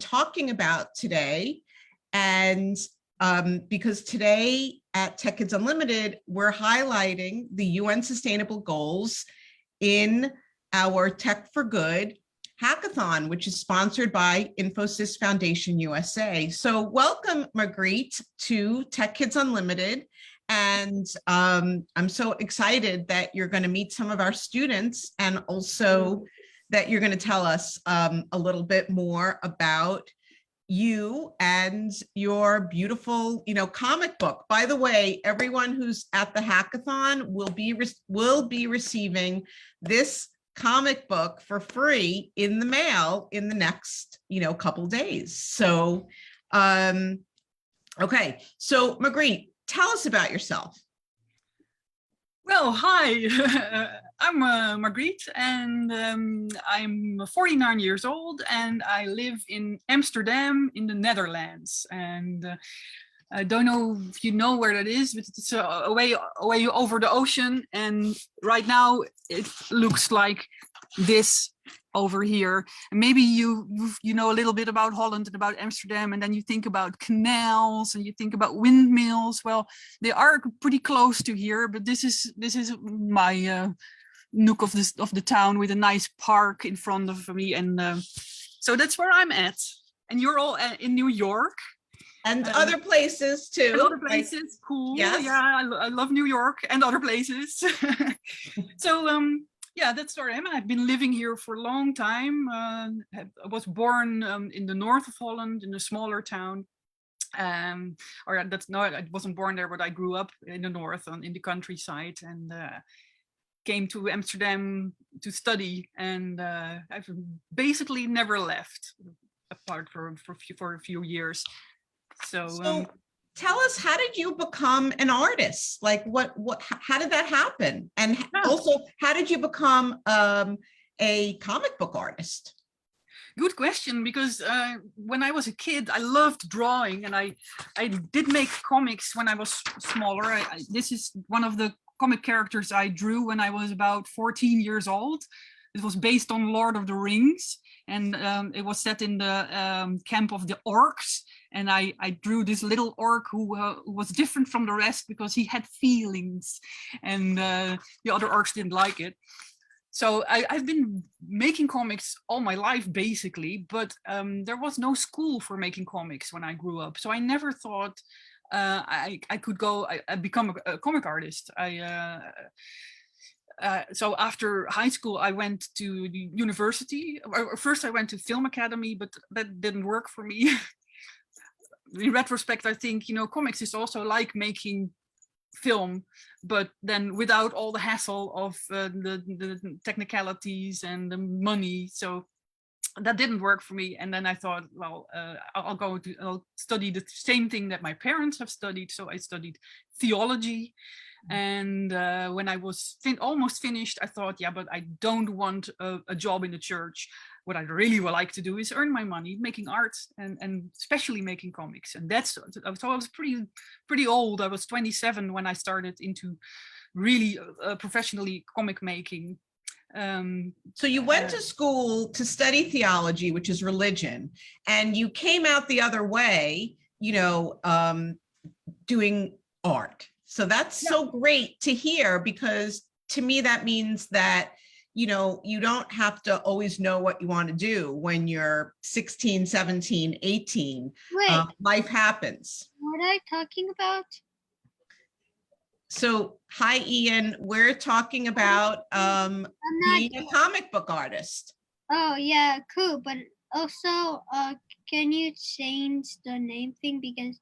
talking about today. And because today at Tech Kids Unlimited, we're highlighting the UN Sustainable Goals in our Tech for Good hackathon, which is sponsored by Infosys Foundation USA. So welcome, Margreet, to Tech Kids Unlimited. And I'm so excited that you're going to meet some of our students, and also that you're going to tell us a little bit more about you and your beautiful, comic book. By the way, everyone who's at the hackathon will be receiving this comic book for free in the mail in the next, couple days. So, okay. So Margreet, tell us about yourself. Well, hi, I'm Margreet, and I'm 49 years old, and I live in Amsterdam in the Netherlands. And I don't know if you know where that is, but it's away over the ocean. And right now it looks like this over here. And maybe you know a little bit about Holland and about Amsterdam, and then you think about canals and you think about windmills. Well, they are pretty close to here, but this is my nook of the town with a nice park in front of me, and so that's where I'm at. And you're all in New York. And other places too. And other places, cool. Yes. Yeah, I love New York and other places. So yeah, that's where I am. I've been living here for a long time. I was born in the north of Holland, in a smaller town. I wasn't born there, but I grew up in the north, in the countryside, and came to Amsterdam to study. And I've basically never left, apart for a few years. So tell us, how did you become an artist? Like how did that happen? And also, how did you become a comic book artist? Good question, because when I was a kid, I loved drawing, and I did make comics when I was smaller. This is one of the comic characters I drew when I was about 14 years old. It was based on Lord of the Rings, and it was set in the camp of the orcs. And I drew this little orc who was different from the rest because he had feelings, and the other orcs didn't like it. So I've been making comics all my life, basically, but there was no school for making comics when I grew up. So I never thought I could go become a comic artist. So after high school, I went to the university. First, I went to film academy, but that didn't work for me. In retrospect, I think, comics is also like making film, but then without all the hassle of the technicalities and the money. So that didn't work for me. And then I thought, well, I'll study the same thing that my parents have studied. So I studied theology. And when I was almost finished, I thought, yeah, but I don't want a job in the church. What I really would like to do is earn my money making art, and especially making comics. And so I was pretty old. I was 27 when I started into really professionally comic making. So you went to school to study theology, which is religion, and you came out the other way, doing art. So that's so great to hear, because to me, that means that, you don't have to always know what you want to do when you're 16, 17, 18. Wait, life happens. what are you talking about? So, hi, Ian. We're talking about being a comic book artist. Oh, yeah, cool. But also, can you change the name thing? Because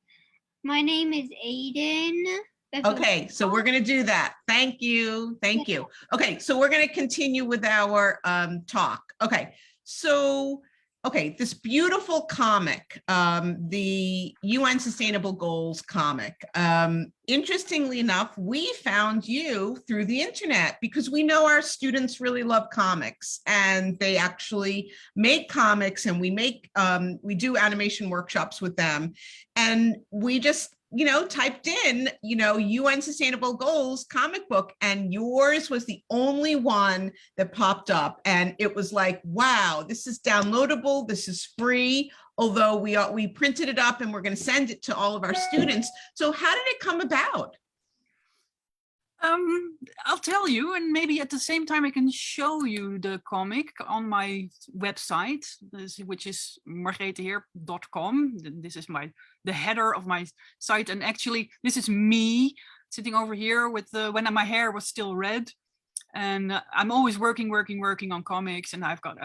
my name is Aiden. Okay, so we're going to do that. Thank you. Thank you. Okay, so we're going to continue with our talk. Okay, so, this beautiful comic, the UN Sustainable Goals comic. Interestingly enough, we found you through the internet because we know our students really love comics, and they actually make comics, and we do animation workshops with them. And we just typed in, UN Sustainable Goals comic book, and yours was the only one that popped up. And it was like, wow, this is downloadable. This is free. although we printed it up and we're going to send it to all of our students. So how did it come about? I'll tell you, and maybe at the same time I can show you the comic on my website, which is margreetheer.com. This is the header of my site, and actually this is me sitting over here with when my hair was still red. And I'm always working on comics, and I've got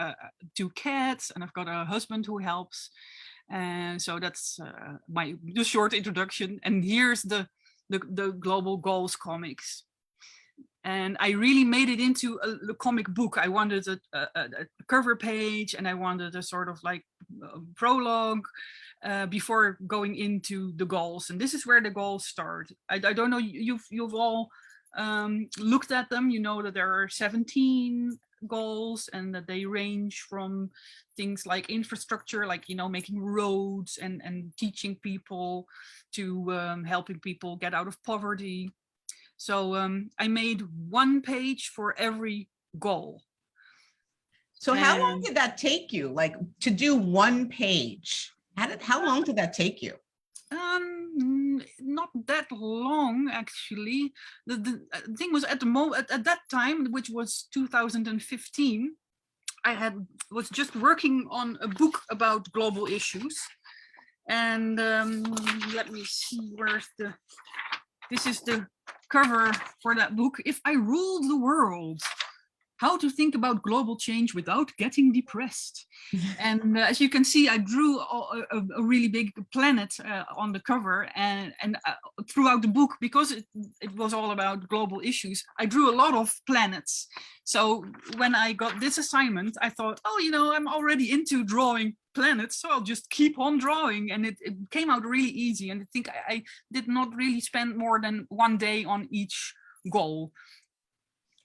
2 cats, and I've got a husband who helps. And so that's the short introduction. And here's the Global Goals comics. And I really made it into a comic book. I wanted a cover page, and I wanted a sort of like prologue before going into the goals. And this is where the goals start. I don't know, you've all looked at them. You know that there are 17 goals, and that they range from things like infrastructure, like, you know, making roads and teaching people, to helping people get out of poverty. So I made 1 page for every goal. So how long did that take you, like, to do 1 page? How long did that take you? Not that long, actually. The thing was, at that time, which was 2015, I was just working on a book about global issues. And let me see, this is the cover for that book. If I ruled the world, how to think about global change without getting depressed. And as you can see, I drew a really big planet on the cover, and throughout the book, because it was all about global issues, I drew a lot of planets. So when I got this assignment, I thought, oh, you know, I'm already into drawing planets, so I'll just keep on drawing. And it came out really easy. And I think I did not really spend more than 1 day on each goal.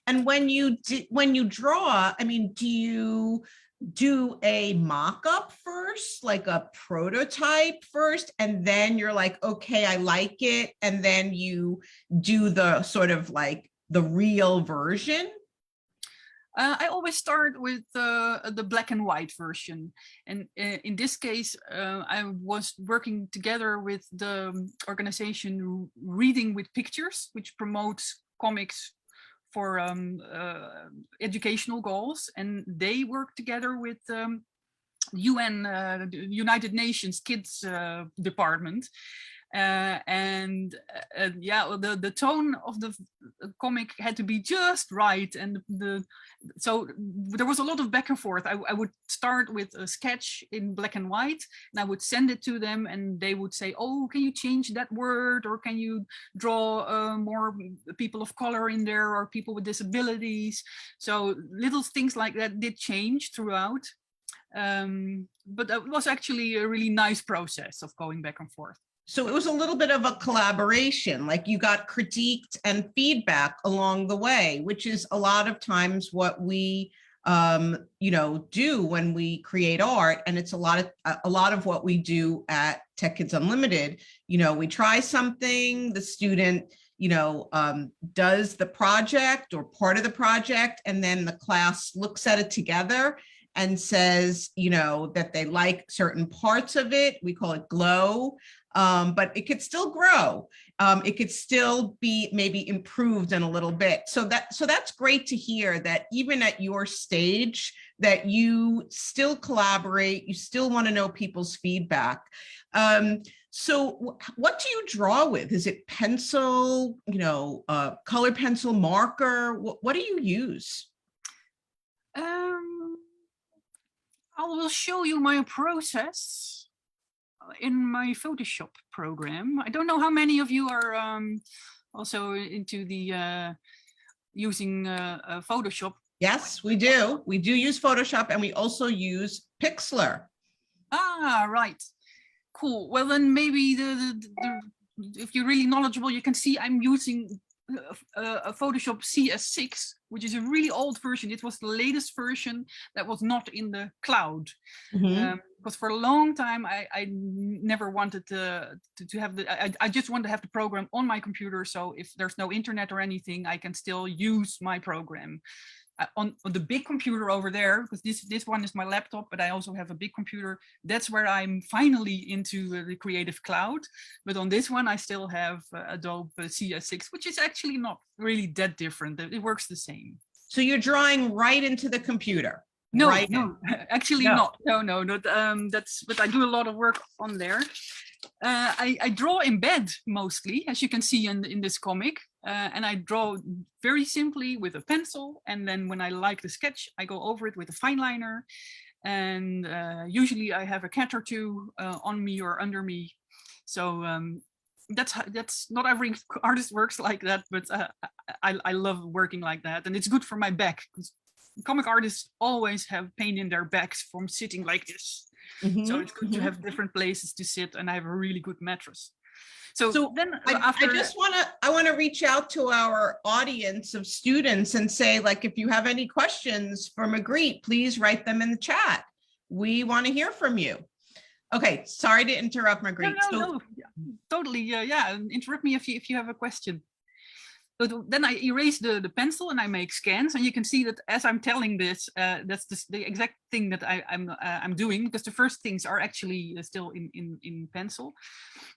And when you draw, I mean, do you do a mock-up first, like a prototype first, and then you're like, okay, I like it, and then you do the sort of like the real version? I always start with the black and white version. And in this case, I was working together with the organization Reading with Pictures, which promotes comics for educational goals. And they work together with UN, the United Nations Kids Department. Yeah, the tone of the comic had to be just right, and so there was a lot of back and forth. I would start with a sketch in black and white, and I would send it to them, and they would say, "Oh, can you change that word, or can you draw more people of color in there, or people with disabilities?" So little things like that did change throughout, but it was actually a really nice process of going back and forth. So it was a little bit of a collaboration, like you got critiqued and feedback along the way, which is a lot of times what we, do when we create art. And it's a lot of what we do at Tech Kids Unlimited. You know, we try something, the student, does the project or part of the project, and then the class looks at it together and says, that they like certain parts of it. We call it glow. But it could still grow. It could still be maybe improved in a little bit. So that's great to hear, that even at your stage, that you still collaborate, you still want to know people's feedback. So what do you draw with? Is it pencil, color pencil, marker? What do you use? I will show you my process in my Photoshop program. I don't know how many of you are also into the using Photoshop. Yes, we do. We do use Photoshop, and we also use Pixlr. Ah, right. Cool. Well, then maybe if you're really knowledgeable, you can see I'm using a Photoshop CS6, which is a really old version. It was the latest version that was not in the cloud. Because for a long time, I never wanted to have I just wanted to have the program on my computer. So if there's no internet or anything, I can still use my program. on the big computer over there, because this one is my laptop, but I also have a big computer. That's where I'm finally into the Creative Cloud. But on this one, I still have Adobe CS6, which is actually not really that different. It works the same. So you're drawing right into the computer? No, right no, actually No. not. No, not. But I do a lot of work on there. I draw in bed mostly, as you can see in this comic, and I draw very simply with a pencil. And then when I like the sketch, I go over it with a fine liner. And usually I have a cat or two on me or under me. So that's not every artist works like that, but I love working like that, and it's good for my back. Comic artists always have pain in their backs from sitting like this. So it's good to have different places to sit, and I have a really good mattress. So then after I want to reach out to our audience of students and say, like, if you have any questions for Margreet, please write them in the chat. We want to hear from you. Okay, sorry to interrupt, Margreet. No, totally. Yeah, interrupt me if you have a question. But then I erase the pencil and I make scans, and you can see that as I'm telling this, that's the exact thing that I'm doing, because the first things are actually still in pencil.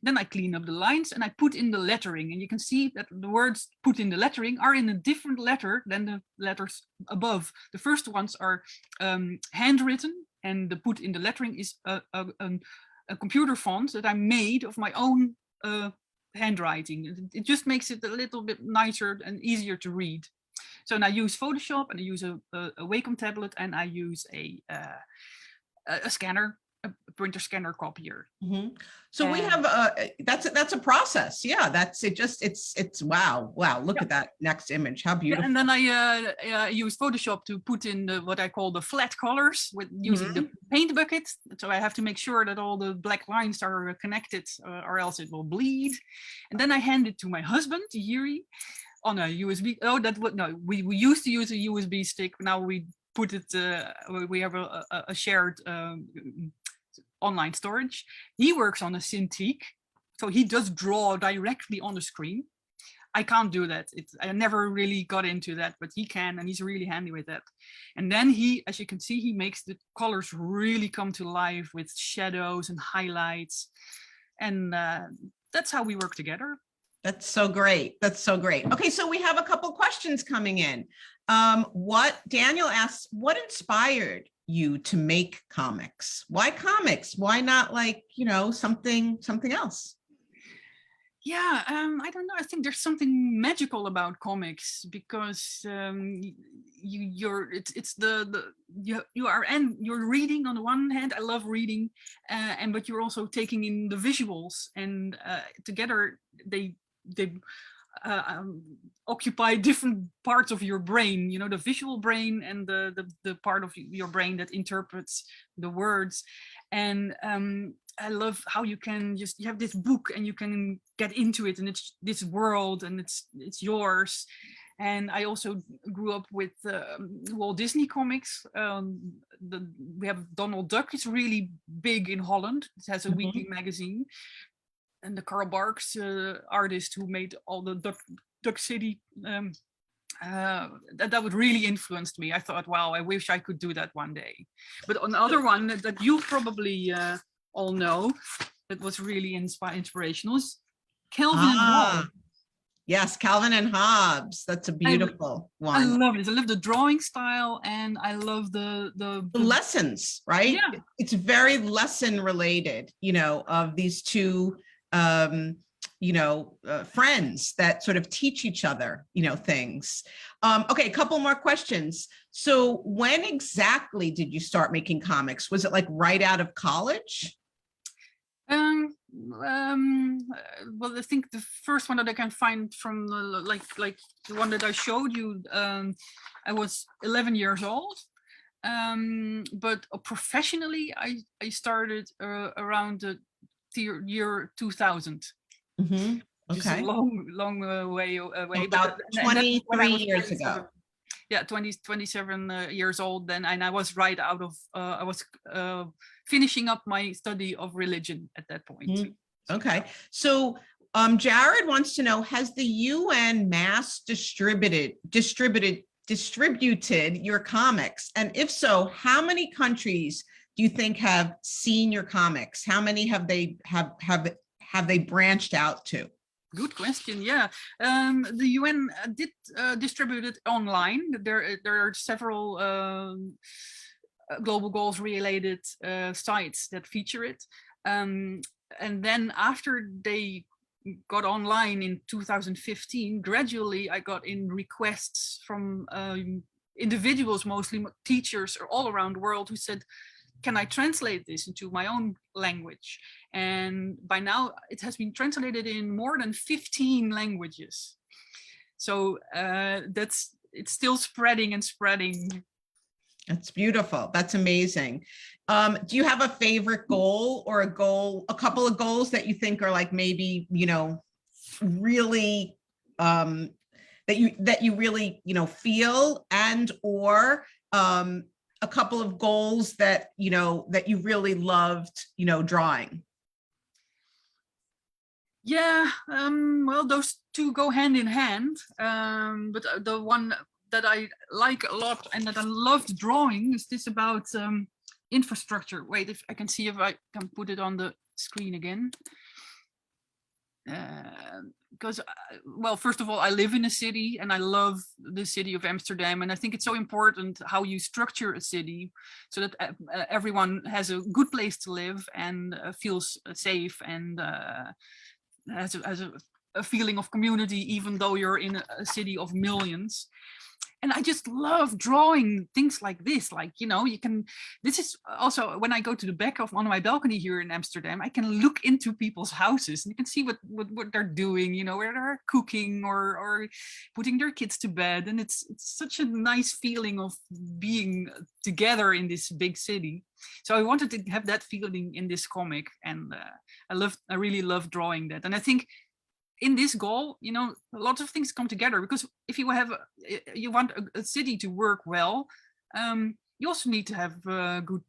Then I clean up the lines and I put in the lettering, and you can see that the words put in the lettering are in a different letter than the letters above. The first ones are handwritten, and the put in the lettering is a computer font that I made of my own handwriting. It just makes it a little bit nicer and easier to read. So now I use Photoshop, and I use a Wacom tablet, and I use a scanner, a printer scanner copier. So we have that's a process. Yeah, that's it. It's wow. Look at that next image. How beautiful. And then I use Photoshop to put in what I call the flat colors with using the paint bucket. So I have to make sure that all the black lines are connected, or else it will bleed. And then I hand it to my husband, Yuri, on a USB. Oh, we used to use a USB stick. Now we put it. We have a shared online storage. He works on a Cintiq, so he does draw directly on the screen. I can't do that. I never really got into that, but he can, and he's really handy with that. And then he, as you can see, he makes the colors really come to life with shadows and highlights, and that's how we work together. That's so great. That's so great. Okay, so we have a couple questions coming in. Daniel asks, what inspired you to make comics? Why comics? Why not, like, something else? Yeah, I don't know. I think there's something magical about comics, because you're reading on the one hand. I love reading, but you're also taking in the visuals, and together they occupy different parts of your brain, the visual brain and the part of your brain that interprets the words. And I love how you have this book and you can get into it, and it's this world, and it's yours. And I also grew up with Walt Disney comics. We have Donald Duck. It's really big in Holland. It has a weekly magazine. And the Karl Barks artist who made all the Duck City, that would really influenced me. I thought, wow, I wish I could do that one day. But on the other one that you probably all know, that was really inspirational, is Calvin and Hobbes. Yes, Calvin and Hobbes. That's a beautiful one. I love it. I love the drawing style, and I love the lessons, right? Yeah. It's very lesson related, of these two friends that sort of teach each other, things. Okay, a couple more questions. So when exactly did you start making comics? Was it like right out of college? Well, I think the first one that I can find from like the one that I showed you, I was 11 years old. But professionally, I started around the year 2000. Okay. Just a long way away. About 23 years ago. Yeah, 27 years old then, and I was right out of, I was finishing up my study of religion at that point. Okay, so Jared wants to know, has the UN mass distributed distributed your comics? And if so, how many countries do you think have seen your comics? How many have they branched out to? Good question. Yeah, the UN did distribute it online. There are several global goals related sites that feature it. And then after they got online in 2015, gradually I got in requests from individuals, mostly teachers all around the world, who said, can I translate this into my own language? And by now it has been translated in more than 15 languages. So it's still spreading and spreading. That's beautiful. That's amazing. Do you have a favorite goal or a couple of goals that you think are like maybe, really that you really, feel, and or a couple of goals that, that you really loved, drawing? Yeah, well, those two go hand in hand. But the one that I like a lot and that I loved drawing is this about infrastructure. Wait, if I can see if I can put it on the screen again. Because, well, first of all, I live in a city and I love the city of Amsterdam. And I think it's so important how you structure a city so that everyone has a good place to live and feels safe and has a feeling of community, even though you're in a city of millions. And I just love drawing things like this. Like, this is also when I go to the back of on my balcony here in Amsterdam, I can look into people's houses and you can see what they're doing, where they're cooking or putting their kids to bed. And it's such a nice feeling of being together in this big city. So I wanted to have that feeling in this comic. And I really love drawing that. And I think in this goal, a lot of things come together, because if you want a city to work well, you also need to have good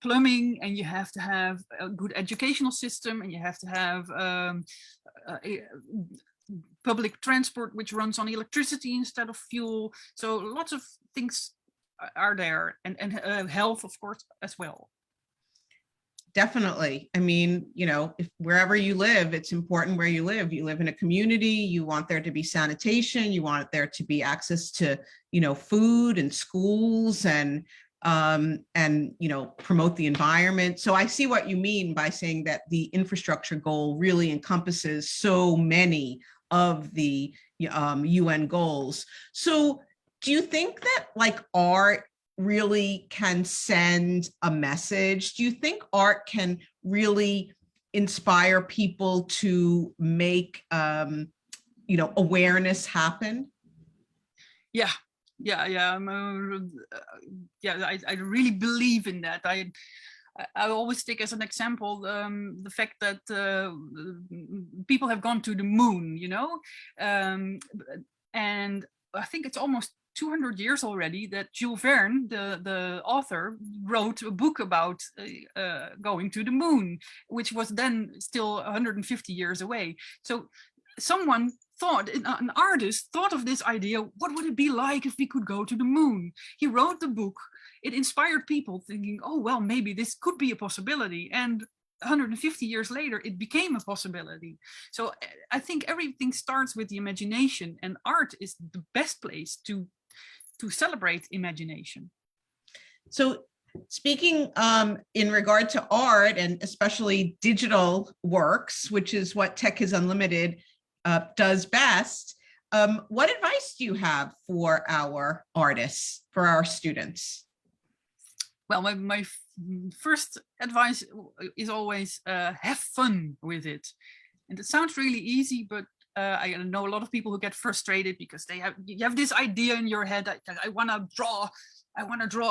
plumbing, and you have to have a good educational system, and you have to have public transport which runs on electricity instead of fuel. So lots of things are there, and health, of course, as well. Definitely. I mean, if wherever you live, it's important where you live. You live in a community, you want there to be sanitation, you want there to be access to, food and schools and promote the environment. So I see what you mean by saying that the infrastructure goal really encompasses so many of the UN goals. So do you think that like art really can send a message? Do you think art can really inspire people to make, awareness happen? Yeah. I really believe in that. I always take as an example the fact that people have gone to the moon, and I think it's almost 200 years already that Jules Verne, the author, wrote a book about going to the moon, which was then still 150 years away. So someone thought, an artist thought of this idea, what would it be like if we could go to the moon? He wrote the book. It inspired people thinking, oh, well, maybe this could be a possibility. And 150 years later, it became a possibility. So I think everything starts with the imagination, and art is the best place to celebrate imagination. So speaking in regard to art, and especially digital works, which is what Tech Kids Unlimited does best, what advice do you have for our artists, for our students? Well, my first advice is always have fun with it. And it sounds really easy, but I know a lot of people who get frustrated because you have this idea in your head. I want to draw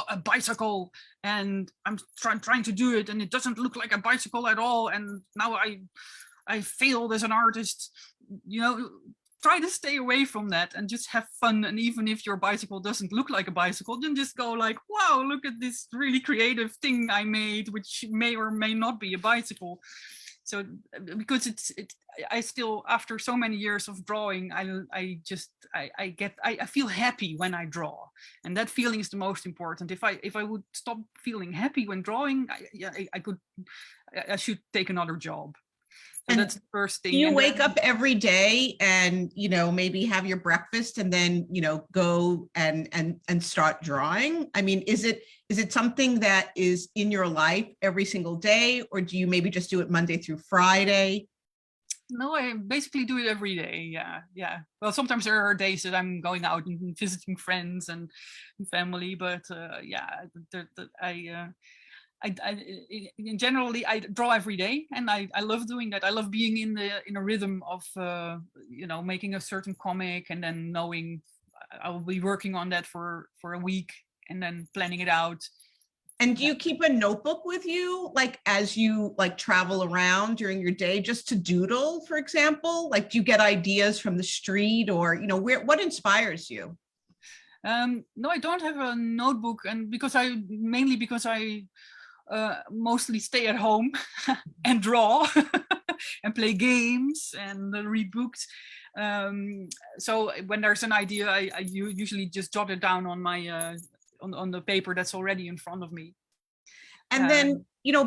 a bicycle, and I'm trying to do it, and it doesn't look like a bicycle at all. And now I failed as an artist. Try to stay away from that and just have fun. And even if your bicycle doesn't look like a bicycle, then just go like, wow, look at this really creative thing I made, which may or may not be a bicycle. So because I still, after so many years of drawing, I feel happy when I draw, and that feeling is the most important. If I would stop feeling happy when drawing, I should take another job. So And that's the first thing. do you And wake then, up every day and, maybe have your breakfast and then, go and start drawing? I mean, is it something that is in your life every single day, or do you maybe just do it Monday through Friday? no, I basically do it every day. Yeah. Well, sometimes there are days that I'm going out and visiting friends and family, but yeah, generally I draw every day, and I love doing that. I love being in a rhythm of making a certain comic and then knowing I will be working on that for a week and then planning it out. And do you keep a notebook with you, like as you travel around during your day, just to doodle, for example? Like, do you get ideas from the street, or what inspires you? No, I don't have a notebook, and because I mostly stay at home and draw and play games and read books. So when there's an idea, I usually just jot it down on my on the paper that's already in front of me. And then,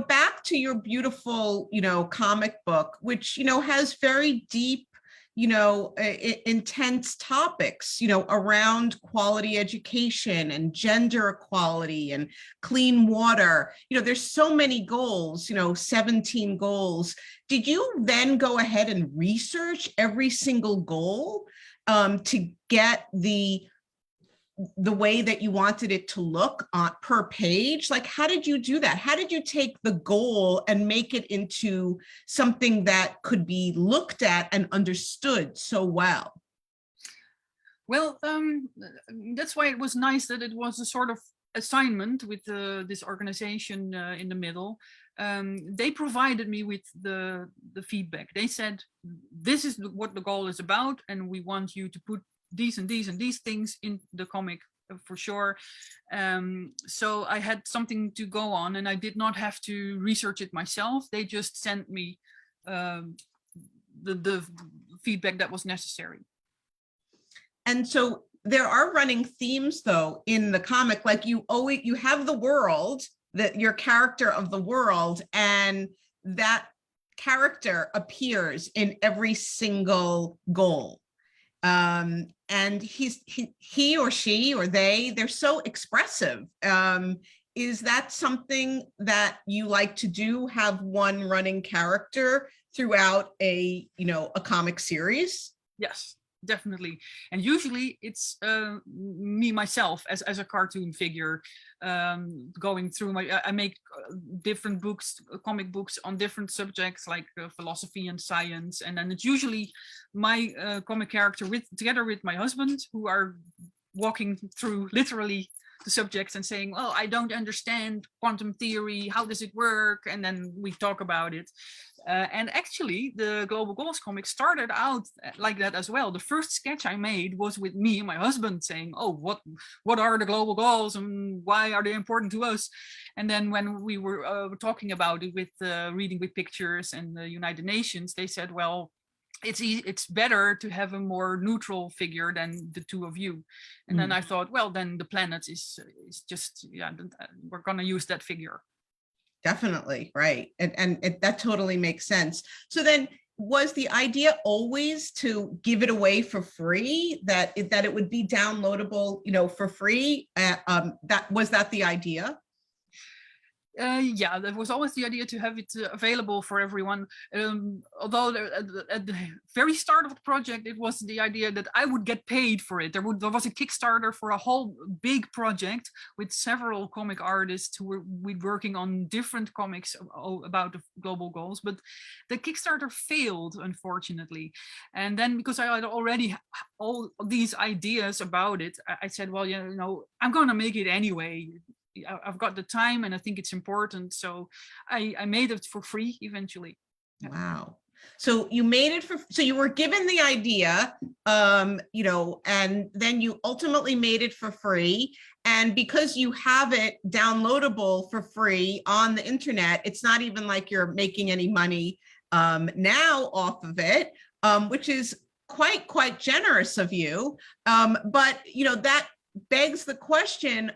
back to your beautiful, comic book, which, has very deep, intense topics, around quality education and gender equality and clean water. There's so many goals, 17 goals. Did you then go ahead and research every single goal to get the way that you wanted it to look per page? Like, how did you do that? How did you take the goal and make it into something that could be looked at and understood so well? Well, that's why it was nice that it was a sort of assignment with this organization in the middle. They provided me with the feedback. They said, this is what the goal is about, and we want you to put these and these and these things in the comic for sure. So I had something to go on, and I did not have to research it myself. They just sent me the feedback that was necessary. And so there are running themes, though, in the comic. Like, you have the world, that your character of the world, and that character appears in every single goal. And he or she or they're so expressive. Is that something that you like to do, have one running character throughout a comic series? Yes, definitely. And usually it's me myself as a cartoon figure, going through I make different books, comic books on different subjects like philosophy and science, and then it's usually my comic character together with my husband, who are walking through literally the subjects and saying, well, I don't understand quantum theory, how does it work? And then we talk about it. And actually, the Global Goals comic started out like that as well. The first sketch I made was with me and my husband saying, oh, what are the global goals and why are they important to us? And then when we were talking about it with Reading with Pictures and the United Nations, they said, well, it's better to have a more neutral figure than the two of you. And then I thought, well, then the planet is just, we're going to use that figure. Definitely, right. And that totally makes sense. So then, was the idea always to give it away for free, that it would be downloadable, for free? Was that the idea? Yeah, that was always the idea, to have it available for everyone. Although at the very start of the project, it was the idea that I would get paid for it. There was a Kickstarter for a whole big project with several comic artists who were working on different comics about the global goals, but the Kickstarter failed, unfortunately. And then, because I had already all these ideas about it, I said, well, I'm going to make it anyway. I've got the time and I think it's important. So I made it for free eventually. Wow. So you made it so you were given the idea, and then you ultimately made it for free. And because you have it downloadable for free on the internet, it's not even like you're making any money now off of it, which is quite generous of you. But, you know, that begs the question,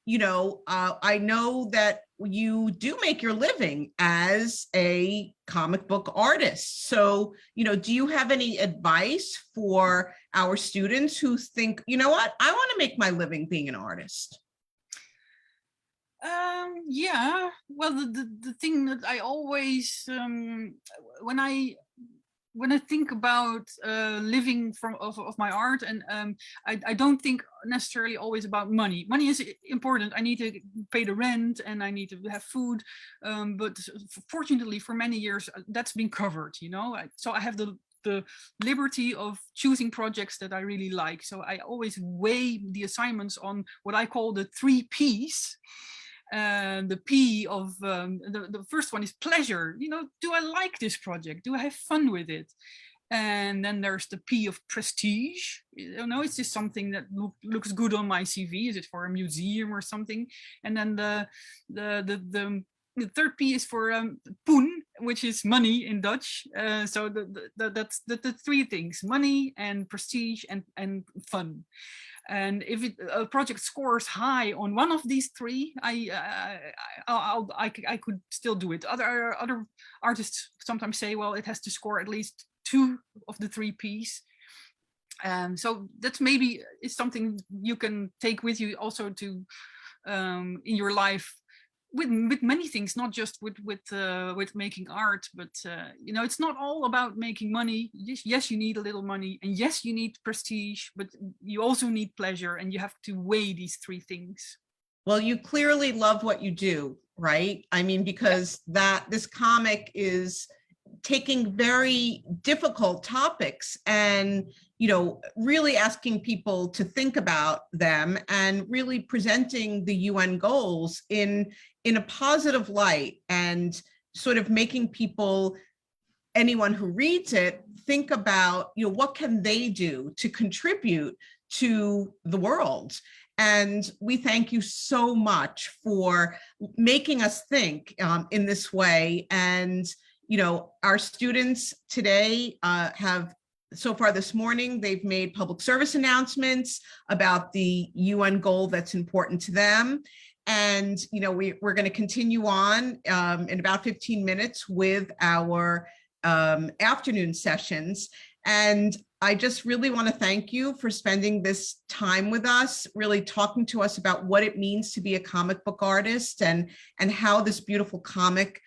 you know, I know that you do make your living as a comic book artist. So, you know, do you have any advice for our students who think, you know what, I want to make my living being an artist? Yeah, well, the thing that I always, when I think about living of my art, and I don't think necessarily always about money. Money is important. I need to pay the rent and I need to have food. But fortunately, for many years, that's been covered, you know. So I have the liberty of choosing projects that I really like. So I always weigh the assignments on what I call the 3 Ps. The P of the first one is pleasure. You know, do I like this project? Do I have fun with it? And then there's the P of prestige. You know, is this something that looks good on my CV? Is it for a museum or something? And then the third P is for poen, which is money in Dutch. So that's the 3 things: money and prestige and fun. And if a project scores high on one of these 3, I could still do it. Other artists sometimes say, well, it has to score at least 2 of the 3 Ps. So that's maybe is something you can take with you also to in your life. With many things, not just with making art, but you know, it's not all about making money. Yes, you need a little money, and yes, you need prestige, but you also need pleasure, and you have to weigh these 3 things. Well, you clearly love what you do, right? I mean, because this comic is taking very difficult topics and, you know, really asking people to think about them and really presenting the UN goals in a positive light and sort of making people, anyone who reads it, think about, you know, what can they do to contribute to the world. And we thank you so much for making us think in this way. And, you know, our students today have, so far this morning, they've made public service announcements about the UN goal that's important to them. And, you know, we're going to continue on in about 15 minutes with our afternoon sessions. And I just really want to thank you for spending this time with us, really talking to us about what it means to be a comic book artist and how this beautiful comic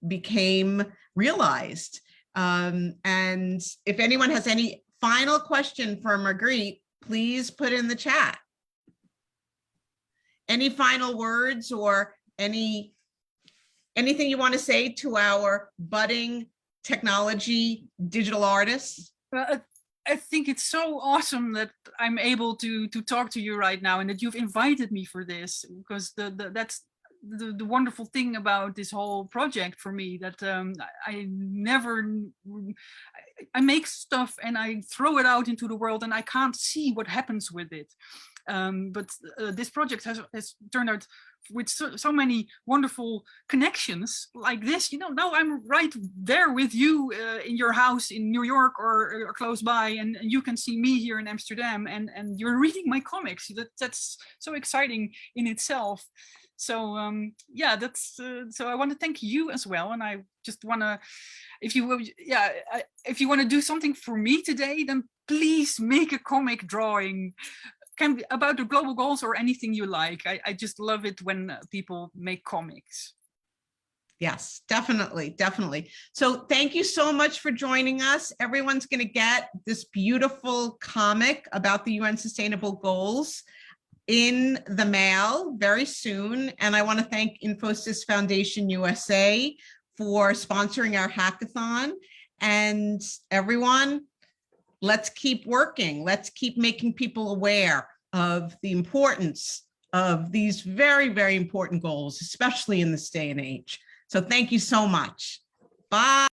became realized. And if anyone has any final question for Margreet, please put in the chat. Any final words or anything you want to say to our budding technology digital artists? Well, I think it's so awesome that I'm able to talk to you right now and that you've invited me for this, because that's the wonderful thing about this whole project for me, that I make stuff and I throw it out into the world and I can't see what happens with it. But this project has turned out with so many wonderful connections like this. You know, now I'm right there with you in your house in New York or close by, and you can see me here in Amsterdam, and you're reading my comics. That's so exciting in itself. So yeah, that's so I want to thank you as well, and I just want to, if you want to do something for me today, then please make a comic drawing. Can be about the global goals or anything you like. I just love it when people make comics. Yes, definitely. So thank you so much for joining us. Everyone's going to get this beautiful comic about the UN Sustainable Goals in the mail very soon. And I want to thank Infosys Foundation USA for sponsoring our hackathon. And everyone, let's keep working. Let's keep making people aware of the importance of these very, very important goals, especially in this day and age. So thank you so much. Bye.